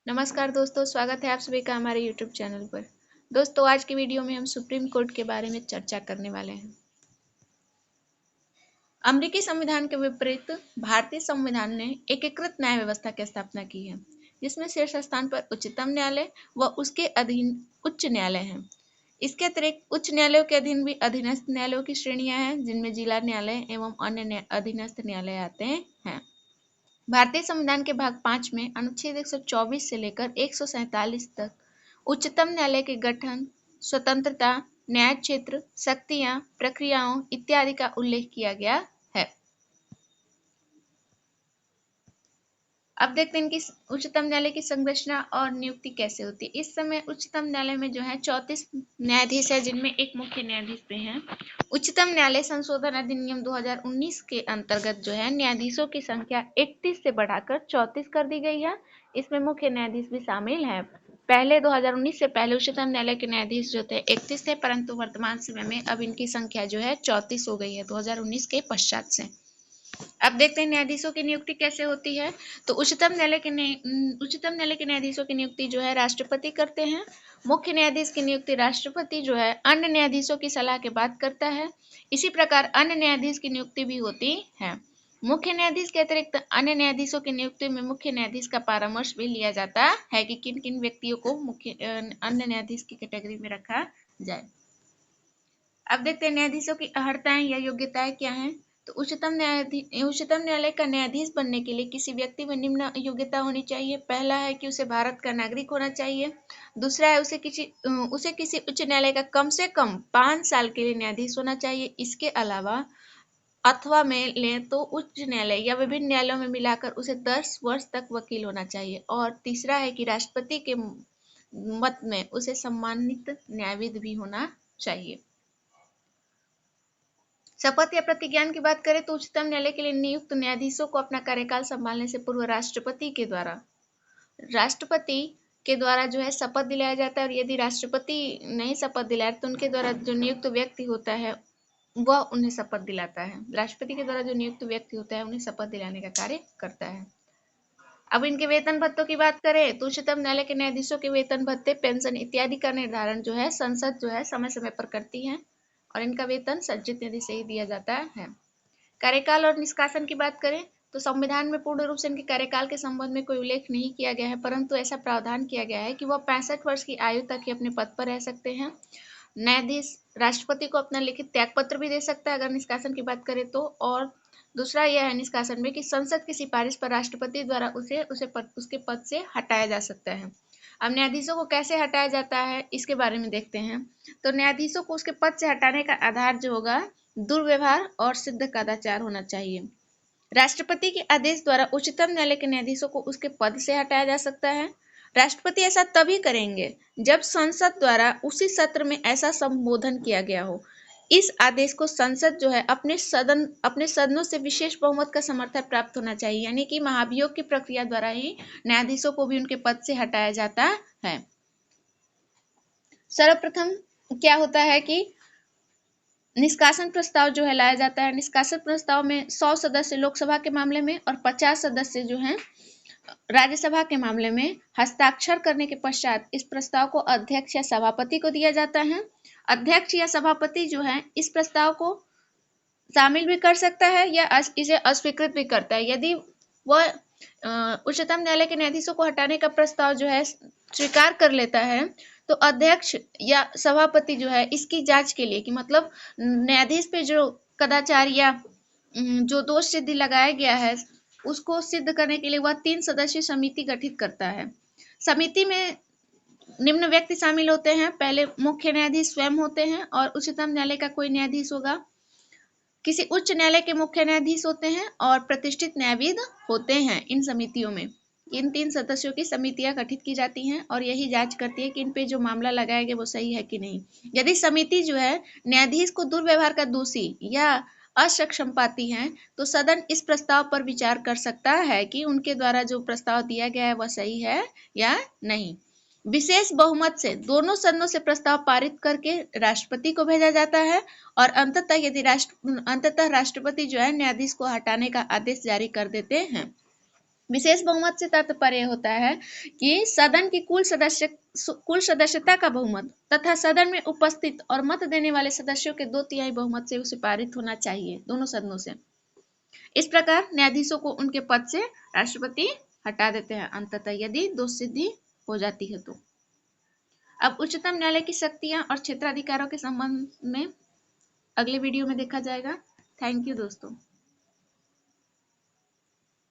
नमस्कार दोस्तों, स्वागत है आप सभी का हमारे YouTube चैनल पर। दोस्तों, आज की वीडियो में हम सुप्रीम कोर्ट के बारे में चर्चा करने वाले हैं। अमेरिकी संविधान के विपरीत भारतीय संविधान ने एकीकृत न्याय व्यवस्था की स्थापना की है, जिसमें शीर्ष स्थान पर उच्चतम न्यायालय व उसके अधीन उच्च न्यायालय हैं। इसके अतिरिक्त उच्च न्यायालयों के अधीन भी अधीनस्थ न्यायालयों की श्रेणियां हैं, जिनमें जिला न्यायालय एवं अन्य अधीनस्थ न्यायालय आते हैं। भारतीय संविधान के भाग 5 में अनुच्छेद 124 से लेकर 147 तक उच्चतम न्यायालय के गठन, स्वतंत्रता, न्याय क्षेत्र, शक्तियां, प्रक्रियाओं इत्यादि का उल्लेख किया गया है। अब देखते हैं इनकी उच्चतम न्यायालय की संरचना और नियुक्ति कैसे होती है। इस समय उच्चतम न्यायालय में जो है 34 न्यायाधीश है, जिनमें एक मुख्य न्यायाधीश भी हैं। उच्चतम न्यायालय संशोधन अधिनियम 2019 के अंतर्गत जो है न्यायाधीशों की संख्या 31 से बढ़ाकर 34 कर दी गई है। इसमें मुख्य न्यायाधीश भी शामिल है। पहले 2019 से पहले उच्चतम न्यायालय के न्यायाधीश जो थे 31 थे, परंतु वर्तमान समय में अब इनकी संख्या जो है 34 हो गई है 2019 के पश्चात से। अब देखते हैं न्यायाधीशों की नियुक्ति कैसे होती है। तो उच्चतम न्यायालय के न्यायाधीशों की नियुक्ति जो है राष्ट्रपति करते हैं। मुख्य न्यायाधीश की नियुक्ति राष्ट्रपति जो है अन्य न्यायाधीशों की सलाह के बाद करता है। इसी प्रकार अन्य न्यायाधीश की नियुक्ति भी होती है। मुख्य न्यायाधीश के अतिरिक्त अन्य न्यायाधीशों की नियुक्ति में मुख्य न्यायाधीश का परामर्श भी लिया जाता है कि किन किन व्यक्तियों को अन्य न्यायाधीश की कैटेगरी में रखा जाए। अब देखते हैं न्यायाधीशों की अर्हताएं या योग्यताएं क्या हैं। तो उच्चतम न्यायालय का न्यायाधीश बनने के लिए किसी व्यक्ति में निम्न योग्यता होनी चाहिए। पहला है कि उसे भारत का नागरिक होना चाहिए। दूसरा है उसे किसी उच्च न्यायालय का कम से कम 5 साल के लिए न्यायाधीश होना चाहिए। इसके अलावा अथवा में लें तो उच्च न्यायालय या विभिन्न न्यायालयों में मिलाकर उसे 10 वर्ष तक वकील होना चाहिए। और तीसरा है कि राष्ट्रपति के मत में उसे सम्मानित न्यायविद भी होना चाहिए। शपथ या प्रतिज्ञान की बात करें तो उच्चतम न्यायालय के लिए नियुक्त न्यायाधीशों को अपना कार्यकाल संभालने से पूर्व राष्ट्रपति के द्वारा जो है शपथ दिलाया जाता है। और यदि राष्ट्रपति नहीं शपथ दिलाए तो उनके द्वारा जो नियुक्त व्यक्ति होता है वह उन्हें शपथ दिलाता है। राष्ट्रपति के द्वारा जो नियुक्त व्यक्ति होता है उन्हें शपथ दिलाने का कार्य करता है। अब इनके वेतन भत्तों की बात करें तो उच्चतम न्यायालय के न्यायाधीशों के वेतन भत्ते, पेंशन इत्यादि का निर्धारण जो है संसद जो है समय समय पर करती है और इनका वेतन संचित निधि से ही दिया जाता है। कार्यकाल और निष्कासन की बात करें तो संविधान में पूर्ण रूप से इनके कार्यकाल के संबंध में कोई उल्लेख नहीं किया गया है, परंतु ऐसा प्रावधान किया गया है कि वह 65 वर्ष की आयु तक ही अपने पद पर रह सकते हैं। न्यायाधीश राष्ट्रपति को अपना लिखित त्यागपत्र भी दे सकता है अगर निष्कासन की बात करें तो। और दूसरा यह है निष्कासन में कि संसद की सिफारिश पर राष्ट्रपति द्वारा उसके पद से हटाया जा सकता है। अब न्यायाधीशों को कैसे हटाया जाता है इसके बारे में देखते हैं। तो न्यायाधीशों को उसके पद से हटाने का आधार जो होगा दुर्व्यवहार और सिद्ध कदाचार होना चाहिए। राष्ट्रपति के आदेश द्वारा उच्चतम न्यायालय के न्यायाधीशों को उसके पद से हटाया जा सकता है। राष्ट्रपति ऐसा तभी करेंगे जब संसद द्वारा उसी सत्र में ऐसा संबोधन किया गया हो। इस आदेश को संसद जो है अपने सदनों से विशेष बहुमत का समर्थन प्राप्त होना चाहिए, यानी कि महाभियोग की प्रक्रिया द्वारा ही न्यायाधीशों को भी उनके पद से हटाया जाता है। सर्वप्रथम क्या होता है कि निष्कासन प्रस्ताव जो है लाया जाता है। निष्कासन प्रस्ताव में 100 सदस्य लोकसभा के मामले में और 50 सदस्य जो हैं राज्यसभा के मामले में हस्ताक्षर करने के पश्चात इस प्रस्ताव को अध्यक्ष या सभापति को दिया जाता है। अध्यक्ष या सभापति जो है इस प्रस्ताव को शामिल भी कर सकता है या इसे अस्वीकृत भी करता है। यदि वह उच्चतम न्यायालय के न्यायाधीशों को हटाने का प्रस्ताव जो है स्वीकार कर लेता है तो अध्यक्ष या सभापति जो है इसकी जांच के लिए कि मतलब न्यायाधीश पे जो कदाचार या जो दोष सिद्धि लगाया गया है उसको सिद्ध करने के लिए वह 3 सदस्यीय समिति गठित करता है। समिति में निम्न व्यक्ति शामिल होते हैं। पहले मुख्य न्यायाधीश स्वयं होते हैं और उच्चतम न्यायालय का कोई न्यायाधीश होगा। किसी उच्च न्यायालय के मुख्य न्यायाधीश होते हैं और प्रतिष्ठित न्यायविद होते हैं। इन समितियों में इन 3 सदस्यों की समितियां गठित की जाती हैं और यही जांच करती है कि इन पे जो मामला लगाया गया वो सही है कि नहीं। यदि समिति जो है न्यायाधीश को दुर्व्यवहार का दोषी या असक्षम पाती है तो सदन इस प्रस्ताव पर विचार कर सकता है कि उनके द्वारा जो प्रस्ताव दिया गया है वह सही है या नहीं। विशेष बहुमत से दोनों सदनों से प्रस्ताव पारित करके राष्ट्रपति को भेजा जाता है और अंततः राष्ट्रपति जो है न्यायाधीश को हटाने का आदेश जारी कर देते हैं। विशेष बहुमत से तात्पर्य होता है कि सदन की कुल सदस्यता का बहुमत तथा सदन में उपस्थित और मत देने वाले सदस्यों के 2/3 बहुमत से उसे पारित होना चाहिए, दोनों सदनों से। इस प्रकार न्यायाधीशों को उनके पद से राष्ट्रपति हटा देते हैं अंततः, यदि दोष सिद्धि हो जाती है तो। अब उच्चतम न्यायालय की शक्तियां और क्षेत्राधिकारों के संबंध में अगले वीडियो में देखा जाएगा। थैंक यू दोस्तों।